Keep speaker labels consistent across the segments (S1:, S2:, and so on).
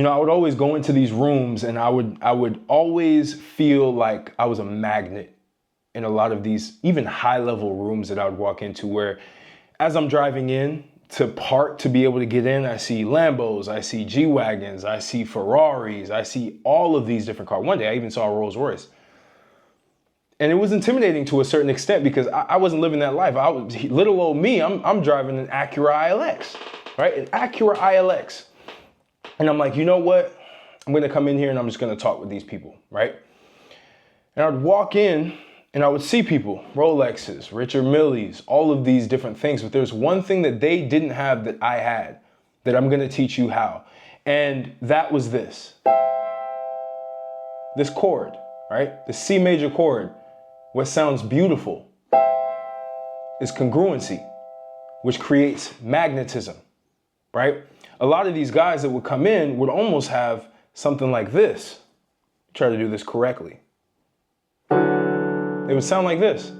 S1: I would always go into these rooms and I would always feel like I was a magnet in a lot of these even high level rooms that I would walk into, where as I'm driving in to park to be able to get in, I see Lambos, I see G-Wagons, I see Ferraris, I see all of these different cars. One day I even saw a Rolls Royce. And it was intimidating to a certain extent because I wasn't living that life. Little old me, I'm driving an Acura ILX, right? An Acura ILX. And I'm like, you know what? I'm gonna come in here and I'm just gonna talk with these people, right? And I would walk in and I would see people, Rolexes, Richard Milles, all of these different things. But there's one thing that they didn't have that I had that I'm gonna teach you how. And that was this chord, right? The C major chord. What sounds beautiful is congruency, which creates magnetism, right? A lot of these guys that would come in would almost have something like this. Try to do this correctly. They would sound like this,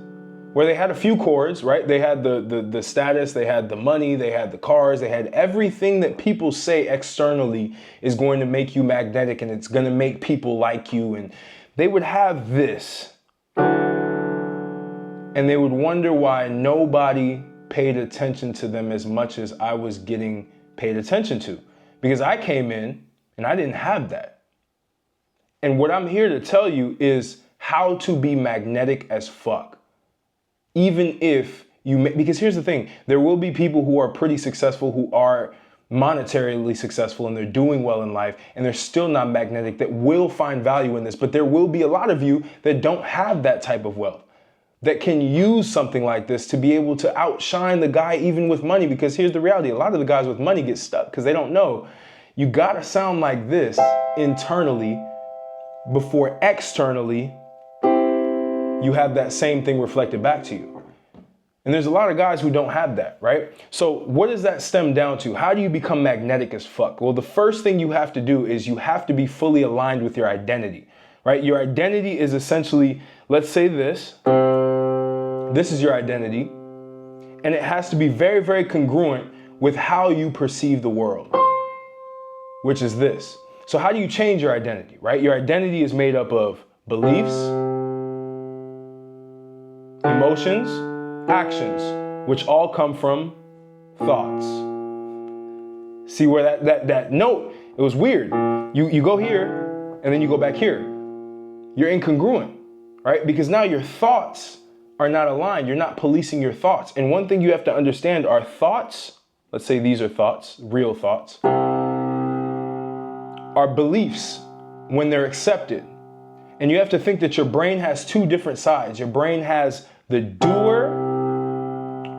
S1: where they had a few chords, right? They had the status, they had the money, they had the cars, they had everything that people say externally is going to make you magnetic and it's going to make people like you. And they would have this. And they would wonder why nobody paid attention to them as much as I was getting paid attention to. Because I came in and I didn't have that. And what I'm here to tell you is how to be magnetic as fuck. Even if because here's the thing, there will be people who are pretty successful, who are monetarily successful and they're doing well in life and they're still not magnetic, that will find value in this. But there will be a lot of you that don't have that type of wealth, that can use something like this to be able to outshine the guy even with money. Because here's the reality, a lot of the guys with money get stuck because they don't know. You gotta sound like this internally before externally you have that same thing reflected back to you. And there's a lot of guys who don't have that, right? So what does that stem down to? How do you become magnetic as fuck? Well, the first thing you have to do is you have to be fully aligned with your identity, right? Your identity is essentially, let's say this is your identity, and it has to be very, very congruent with how you perceive the world, which is this. So how do you change your identity, right? Your identity is made up of beliefs, emotions, actions, which all come from thoughts. See where that note, it was weird. You go here and then you go back here. You're incongruent, right? Because now your thoughts are not aligned. You're not policing your thoughts. And one thing you have to understand are thoughts, let's say these are thoughts, real thoughts, are beliefs when they're accepted. And you have to think that your brain has two different sides. Your brain has the doer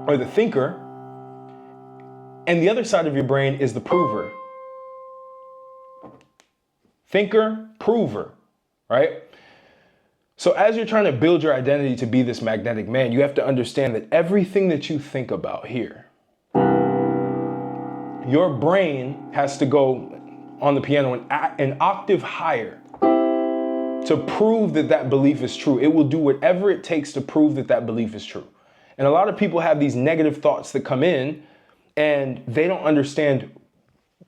S1: or the thinker, and the other side of your brain is the prover. Thinker, prover, right? So as you're trying to build your identity to be this magnetic man, you have to understand that everything that you think about here, your brain has to go on the piano an octave higher to prove that that belief is true. It will do whatever it takes to prove that that belief is true. And a lot of people have these negative thoughts that come in and they don't understand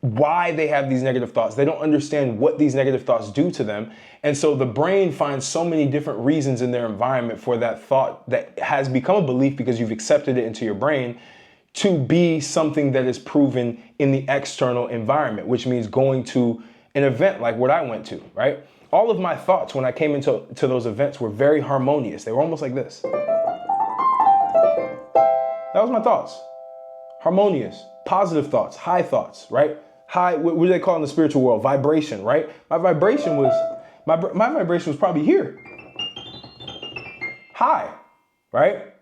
S1: why they have these negative thoughts. They don't understand what these negative thoughts do to them. And so the brain finds so many different reasons in their environment for that thought that has become a belief because you've accepted it into your brain to be something that is proven in the external environment, which means going to an event like what I went to, right? All of my thoughts when I came into those events were very harmonious. They were almost like this. That was my thoughts. Harmonious, positive thoughts, high thoughts, right? High, what do they call in the spiritual world? Vibration, right? My vibration was probably here. High, right?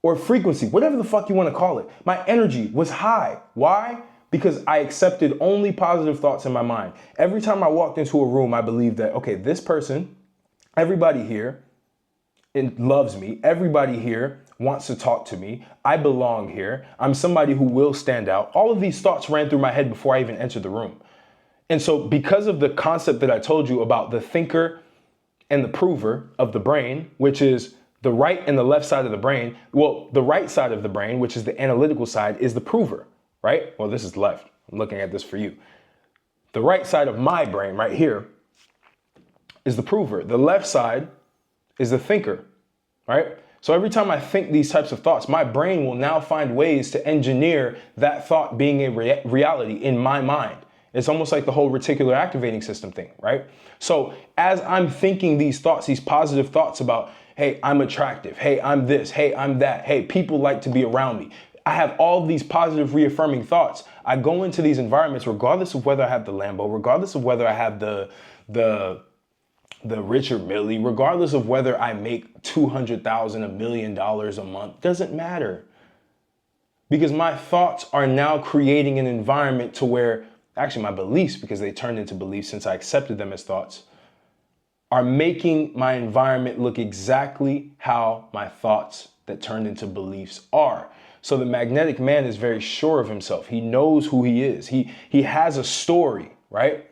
S1: Or frequency, whatever the fuck you want to call it. My energy was high. Why? Because I accepted only positive thoughts in my mind. Every time I walked into a room, I believed that, okay, this person, everybody here loves me. Everybody here wants to talk to me. I belong here. I'm somebody who will stand out. All of these thoughts ran through my head before I even entered the room. And so because of the concept that I told you about the thinker and the prover of the brain, which is the right and the left side of the brain, well, the right side of the brain, which is the analytical side, is the prover, right? Well, this is left. I'm looking at this for you. The right side of my brain right here is the prover. The left side is the thinker, right? So every time I think these types of thoughts, my brain will now find ways to engineer that thought being a reality in my mind. It's almost like the whole reticular activating system thing, right? So as I'm thinking these thoughts, these positive thoughts about, hey, I'm attractive. Hey, I'm this. Hey, I'm that. Hey, people like to be around me. I have all these positive reaffirming thoughts. I go into these environments regardless of whether I have the Lambo, regardless of whether I have the Richard Mille, regardless of whether I make $200,000, $1 million a month, doesn't matter. Because my thoughts are now creating an environment to where, actually my beliefs, because they turned into beliefs since I accepted them as thoughts, are making my environment look exactly how my thoughts that turned into beliefs are. So the magnetic man is very sure of himself. He knows who he is. He has a story, right?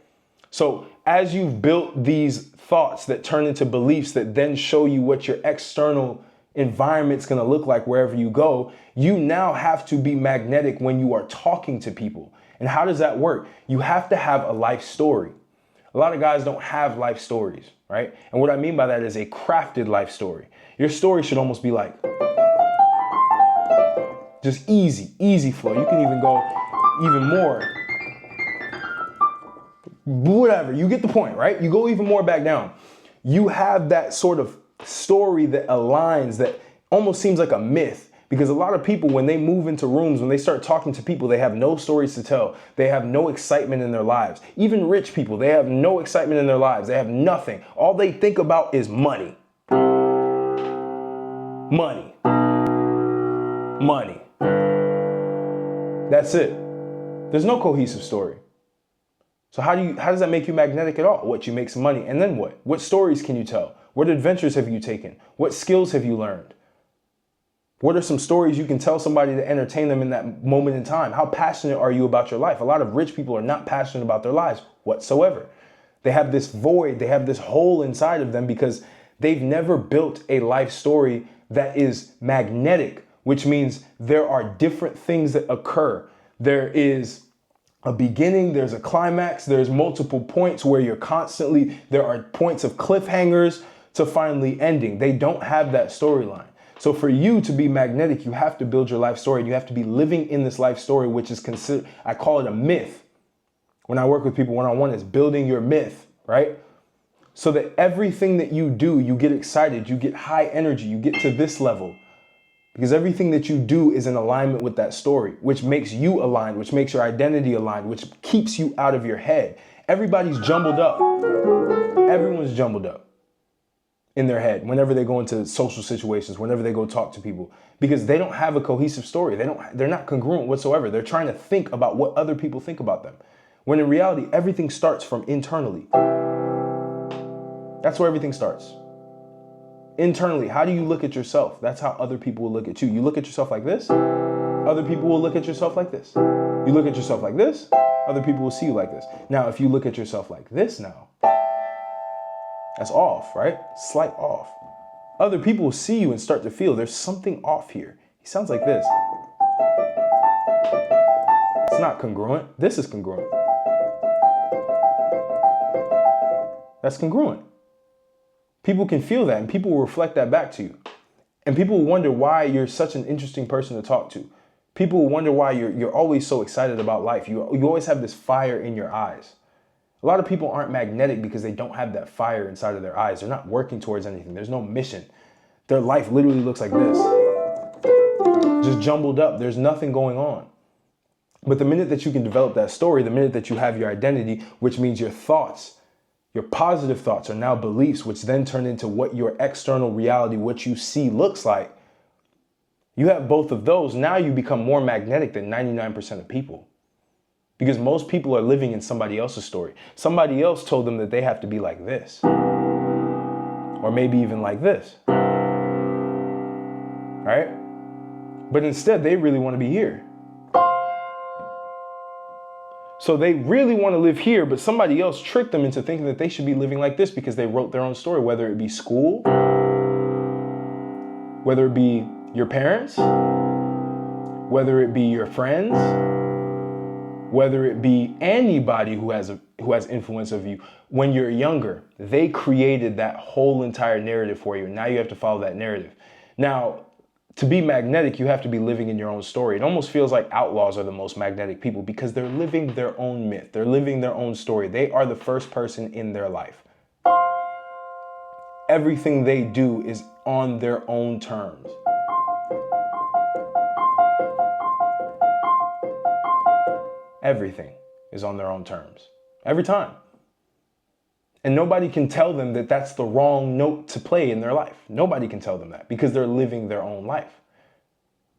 S1: So as you've built these thoughts that turn into beliefs that then show you what your external environment's going to look like wherever you go, you now have to be magnetic when you are talking to people. And how does that work? You have to have a life story. A lot of guys don't have life stories, right? And what I mean by that is a crafted life story. Your story should almost be like just easy flow. You can even go even more. Whatever, you get the point, right? You go even more back down. You have that sort of story that aligns, that almost seems like a myth, because a lot of people, when they move into rooms, when they start talking to people, they have no stories to tell. They have no excitement in their lives. Even rich people, they have no excitement in their lives. They have nothing. All they think about is money. Money. Money. That's it. There's no cohesive story. So how does that make you magnetic at all? What, you make some money, and then what? What stories can you tell? What adventures have you taken? What skills have you learned? What are some stories you can tell somebody to entertain them in that moment in time? How passionate are you about your life? A lot of rich people are not passionate about their lives whatsoever. They have this void, they have this hole inside of them because they've never built a life story that is magnetic, which means there are different things that occur. There is a beginning, there's a climax, there's multiple points where there are points of cliffhangers to finally ending. They don't have that storyline. So for you to be magnetic, you have to build your life story, and you have to be living in this life story, which is considered, I call it a myth. When I work with people one-on-one, it's building your myth, right? So that everything that you do, you get excited, you get high energy, you get to this level. Because everything that you do is in alignment with that story, which makes you aligned, which makes your identity aligned, which keeps you out of your head. Everybody's jumbled up. Everyone's jumbled up in their head whenever they go into social situations, whenever they go talk to people, because they don't have a cohesive story. They're not congruent whatsoever. They're trying to think about what other people think about them. When in reality, everything starts from internally. That's where everything starts. Internally, how do you look at yourself? That's how other people will look at you. You look at yourself like this, other people will look at yourself like this. You look at yourself like this, other people will see you like this. Now, if you look at yourself like this now, that's off, right? Slight off. Other people will see you and start to feel there's something off here. He sounds like this. It's not congruent. This is congruent. That's congruent. People can feel that, and people will reflect that back to you. And people will wonder why you're such an interesting person to talk to. People will wonder why you're always so excited about life. You always have this fire in your eyes. A lot of people aren't magnetic because they don't have that fire inside of their eyes. They're not working towards anything. There's no mission. Their life literally looks like this. Just jumbled up. There's nothing going on. But the minute that you can develop that story, the minute that you have your identity, which means your thoughts, your positive thoughts are now beliefs, which then turn into what your external reality, what you see looks like. You have both of those. Now you become more magnetic than 99% of people. Because most people are living in somebody else's story. Somebody else told them that they have to be like this. Or maybe even like this. Right? But instead, they really want to be here. So they really want to live here, but somebody else tricked them into thinking that they should be living like this because they wrote their own story, whether it be school, whether it be your parents, whether it be your friends, whether it be anybody who has influence of you. When you're younger, they created that whole entire narrative for you. Now you have to follow that narrative. Now, to be magnetic, you have to be living in your own story. It almost feels like outlaws are the most magnetic people because they're living their own myth. They're living their own story. They are the first person in their life. Everything they do is on their own terms. Everything is on their own terms. Every time. And nobody can tell them that that's the wrong note to play in their life. Nobody can tell them that because they're living their own life.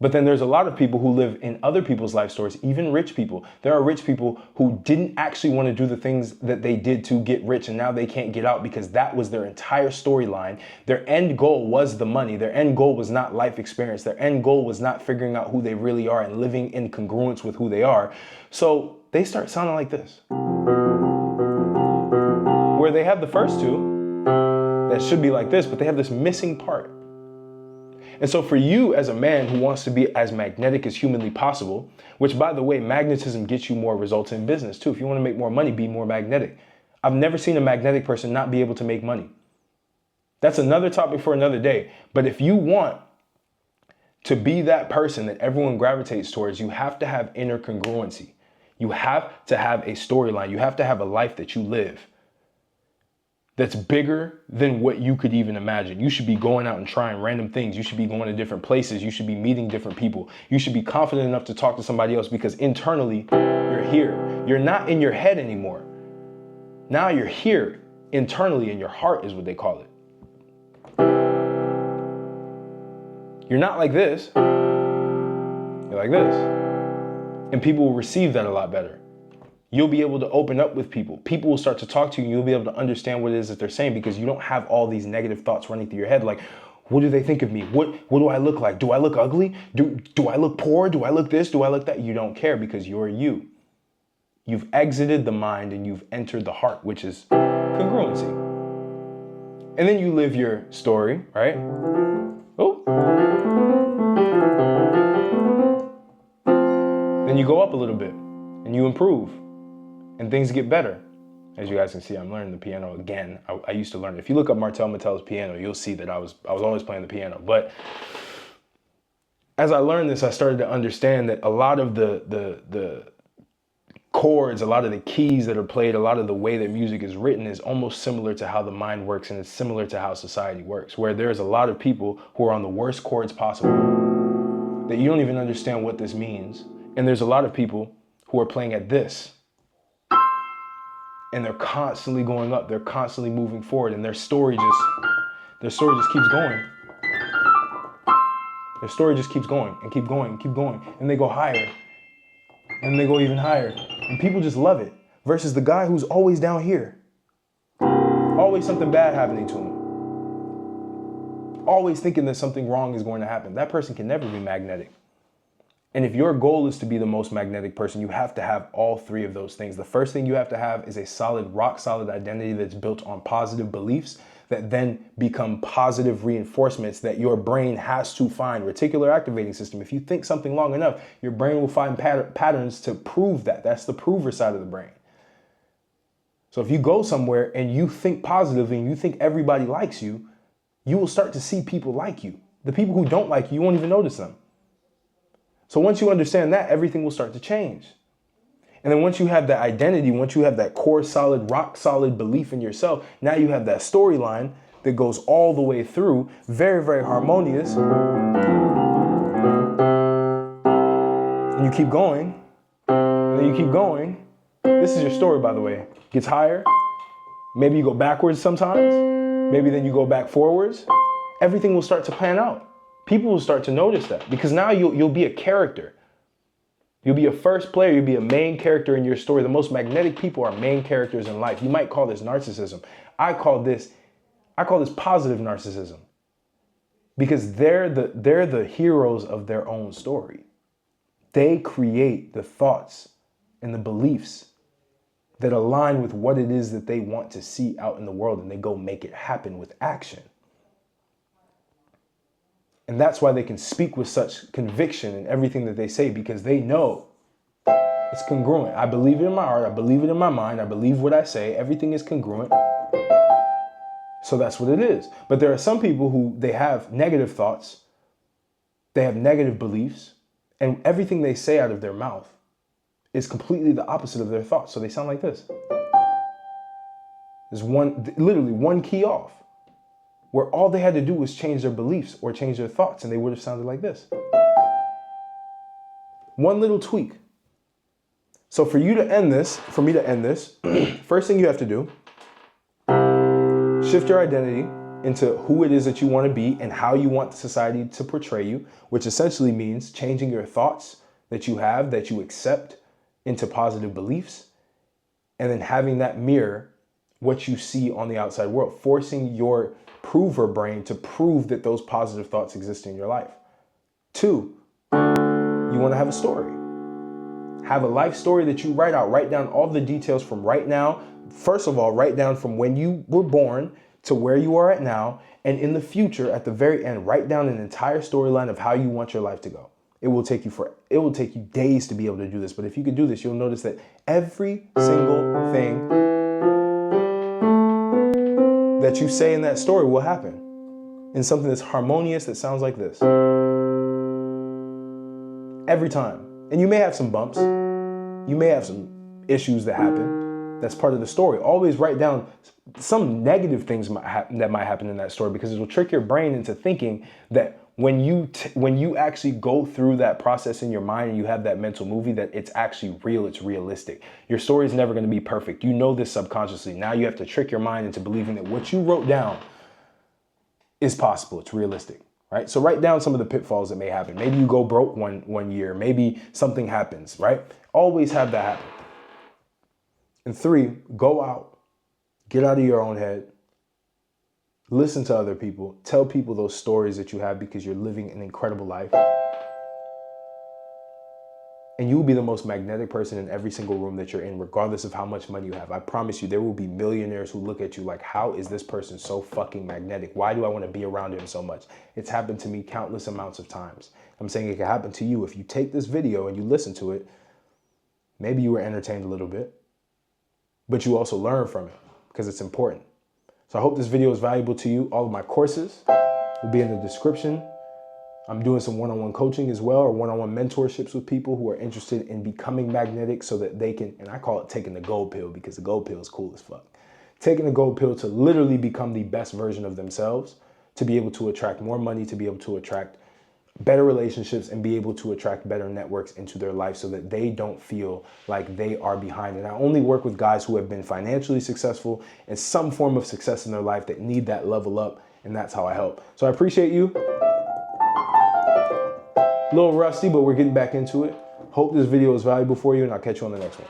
S1: But then there's a lot of people who live in other people's life stories, even rich people. There are rich people who didn't actually want to do the things that they did to get rich, and now they can't get out because that was their entire storyline. Their end goal was the money. Their end goal was not life experience. Their end goal was not figuring out who they really are and living in congruence with who they are. So they start sounding like this. Where they have the first two that should be like this, but they have this missing part. And so for you as a man who wants to be as magnetic as humanly possible, which by the way, magnetism gets you more results in business too. If you want to make more money, be more magnetic. I've never seen a magnetic person not be able to make money. That's another topic for another day. But if you want to be that person that everyone gravitates towards, you have to have inner congruency. You have to have a storyline. You have to have a life that you live that's bigger than what you could even imagine. You should be going out and trying random things. You should be going to different places. You should be meeting different people. You should be confident enough to talk to somebody else because internally you're here. You're not in your head anymore. Now you're here internally in your heart is what they call it. You're not like this. You're like this. And people will receive that a lot better. You'll be able to open up with people. People will start to talk to you and you'll be able to understand what it is that they're saying because you don't have all these negative thoughts running through your head like, what do they think of me? What do I look like? Do I look ugly? Do I look poor? Do I look this? Do I look that? You don't care because you're you. You've exited the mind and you've entered the heart, which is congruency. And then you live your story, right? Oh. Then you go up a little bit and you improve. And things get better. As you guys can see, I'm learning the piano again. I used to learn it. If you look up Martel Mattel's piano, you'll see that I was always playing the piano. But as I learned this, I started to understand that a lot of the chords, a lot of the keys that are played, a lot of the way that music is written is almost similar to how the mind works, and it's similar to how society works, where there's a lot of people who are on the worst chords possible that you don't even understand what this means. And there's a lot of people who are playing at this. And they're constantly going up. They're constantly moving forward. And their story just keeps going. Their story just keeps going and keep going and keep going. And they go higher. And they go even higher. And people just love it. Versus the guy who's always down here. Always something bad happening to him. Always thinking that something wrong is going to happen. That person can never be magnetic. And if your goal is to be the most magnetic person, you have to have all three of those things. The first thing you have to have is a solid, rock solid identity that's built on positive beliefs that then become positive reinforcements that your brain has to find. Reticular activating system. If you think something long enough, your brain will find patterns to prove that. That's the prover side of the brain. So if you go somewhere and you think positively and you think everybody likes you, you will start to see people like you. The people who don't like you won't even notice them. So once you understand that, everything will start to change. And then once you have that identity, once you have that core solid, rock solid belief in yourself, now you have that storyline that goes all the way through, very, very harmonious. And you keep going, and then you keep going. This is your story, by the way. Gets higher. Maybe you go backwards sometimes. Maybe then you go back forwards. Everything will start to pan out. People will start to notice that because now you'll be a character. You'll be a first player. You'll be a main character in your story. The most magnetic people are main characters in life. You might call this narcissism. I call this positive narcissism because they're the heroes of their own story. They create the thoughts and the beliefs that align with what it is that they want to see out in the world, and they go make it happen with action. And that's why they can speak with such conviction in everything that they say, because they know It's congruent. I believe it in my heart. I believe it in my mind. I believe what I say. Everything is congruent. So that's what it is. But there are some people who they have negative thoughts. They have negative beliefs. And everything they say out of their mouth is completely the opposite of their thoughts. So they sound like this. There's literally one key off, where all they had to do was change their beliefs or change their thoughts, and they would have sounded like this. One little tweak. So for me to end this, first thing you have to do, shift your identity into who it is that you want to be and how you want society to portray you, which essentially means changing your thoughts that you have, that you accept, into positive beliefs, and then having that mirror what you see on the outside world, forcing your prover brain to prove that those positive thoughts exist in your life. 2, you want to have a story. Have a life story that you write out. Write down all the details from right now. First of all, write down from when you were born to where you are at now. And in the future, at the very end, write down an entire storyline of how you want your life to go. It will take you days to be able to do this. But if you could do this, you'll notice that every single thing that you say in that story will happen in something that's harmonious, that sounds like this. Every time. And you may have some bumps. You may have some issues that happen. That's part of the story. Always write down some negative things that might happen in that story, because it will trick your brain into thinking that when you actually go through that process in your mind and you have that mental movie, that it's actually real, it's realistic. Your story is never going to be perfect. You know this subconsciously. Now you have to trick your mind into believing that what you wrote down is possible, it's realistic, right? So write down some of the pitfalls that may happen. Maybe you go broke one year, maybe something happens, right? Always have that happen. And 3, go out, get out of your own head. Listen to other people. Tell people those stories that you have, because you're living an incredible life. And you will be the most magnetic person in every single room that you're in, regardless of how much money you have. I promise you, there will be millionaires who look at you like, how is this person so fucking magnetic? Why do I want to be around him so much? It's happened to me countless amounts of times. I'm saying it can happen to you. If you take this video and you listen to it, maybe you were entertained a little bit, but you also learn from it, because it's important. So I hope this video is valuable to you. All of my courses will be in the description. I'm doing some one-on-one coaching as well, or one-on-one mentorships with people who are interested in becoming magnetic so that they can, and I call it taking the gold pill, because the gold pill is cool as fuck. Taking the gold pill to literally become the best version of themselves, to be able to attract more money, to be able to attract better relationships, and be able to attract better networks into their life so that they don't feel like they are behind. And I only work with guys who have been financially successful and some form of success in their life that need that level up, and that's how I help. So I appreciate you. A little rusty, but we're getting back into it. Hope this video is valuable for you, and I'll catch you on the next one.